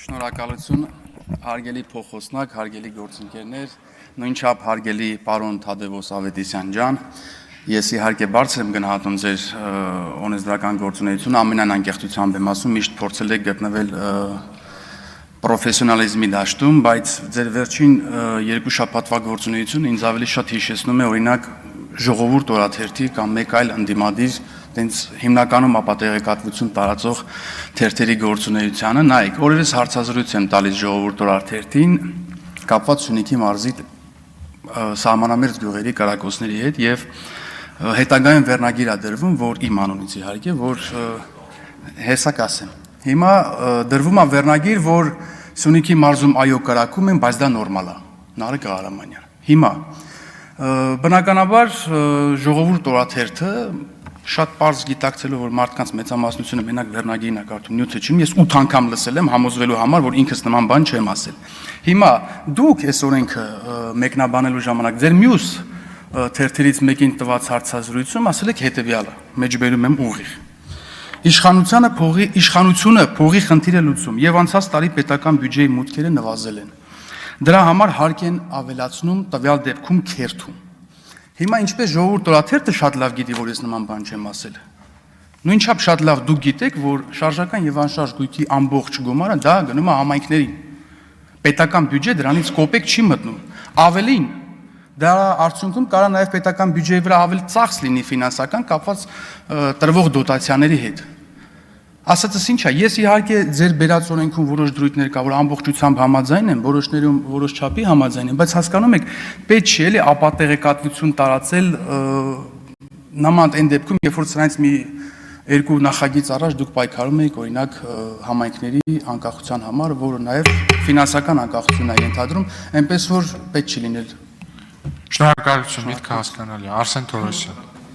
Շնորհակալություն, հարգելի փոխոսնակ, հարգելի գործընկերներ, նույնչափ հարգելի պարոն Թադևոս Ավետիսյան ջան, ես իհարկե բարձր եմ գնահատում ձեր օրենսդրական գործունեությունը, ամենայն անկեղծությամբ եմ ասում, միշտ փորձել եք գտնվել պրոֆեսիոնալիզմի դաշտում, բայց ձեր վերջին երկու շաբաթվա գործունեությունը ինձ ավելի շատ հիշեցնում է օրինակ ժողովուրդ օրաթերթի կամ մեկ այլ ընդդիմադիր տենց հիմնականում ապատեղեկատվություն տարածող թերթերի գործունեությանը, նայեք, օրերս հարցազրույց եմ տալիս ժողովուրդ օրաթերթին կապված Սյունիքի մարզի սահմանամերձ գյուղերի կրակոցների հետ եւ հետագայում վերնագիր է դրվում, որ իմ անունից իհարկե, որ հեսակ ասեմ։ Հիմա դրվում է վերնագիր, որ Սյունիքի մարզում այո կրակում են, բայց դա նորմալ է։ Նարեկ Ղարամանյան։ Հիմա բնականաբար ժողովուրդ օրաթերթը շատ པարզ գիտակցելով, որ մարդկանց մեծամասնությունը մենակ վերնագիրն է կարդում, նյութը չի, ես 8 անգամ լսել եմ համոզվելու համար, որ ինքս նման բան չեմ ասել։ Հիմա դուք այս օրենքը մեկնաբանելու ժամանակ ձեր մյուս թերթերից մեկին տված հարցազրույցում ասել եք հետևյալը, մեջբերում եմ ուղիղ։ Իշխանությունը փողի խնդիր է լուծում եւ անցած տարի պետական բյուջեի մուտքերը նվազել են։ Դրա համար հարկ են ավելացնում տվյալ դեպքում քերթում։ Հիմա ինչպես ժողովուրդ օրաթերթը շատ լավ գիտի, որ ես նման բան չեմ ասել։ Նույնչափ շատ լավ դուք գիտեք, որ շարժական եւ անշարժ գույքի ամբողջ գումարը դա գնում է համայնքներին։ Պետական բյուջե դրանից կոպեկ չի մտնում։ Ավելին, դա արդյունքում կարա նաեւ պետական բյուջեի վրա ավելի ծախս լինի ֆինանսական կապված տրվող դոտացիաների հետ։ Ասածս ինչ է, ես իհարկե ձեր բերած օրենքում որոշ դրույթներ կա, որ ամբողջությամբ համաձայն եմ, որոշներում որոշ չափի համաձայն եմ, բայց հասկանում եք, պետք չի էլի ապատեղեկատվություն տարածել նման այն դեպքում, երբ որ սրանից մի երկու նախագիծ առաջ դուք պայքարում եք, օրինակ համայնքների անկախության համար, որը նաև ֆինանսական անկախություն է ենթադրում, այնպես որ պետք չի լինել։ Շնորհակալություն, միտքը հասկանալի է, Արսեն Թորոսյան։